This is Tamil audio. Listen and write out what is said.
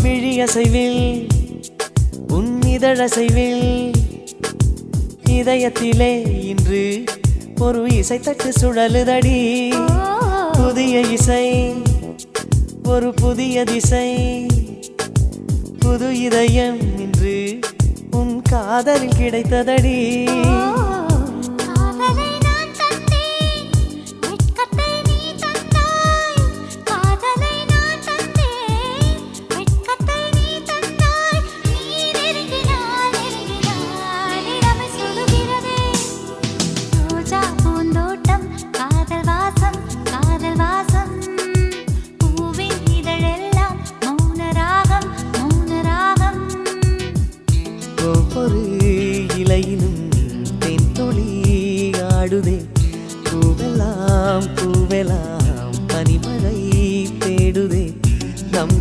விழியசைவில் உன் இதழசைவில் இதயத்திலே இன்று ஒரு இசைத்தட்டு சுழலுதடி புதிய இசை ஒரு புதிய திசை புது இதயம் இன்று உன் காதலில் கிடைத்ததடி ஒவ்வொரு இலையிலும் தென் துளி ஆடுதே பூவெல்லாம் பூவெல்லாம் பனிமழை தேடுதே நம்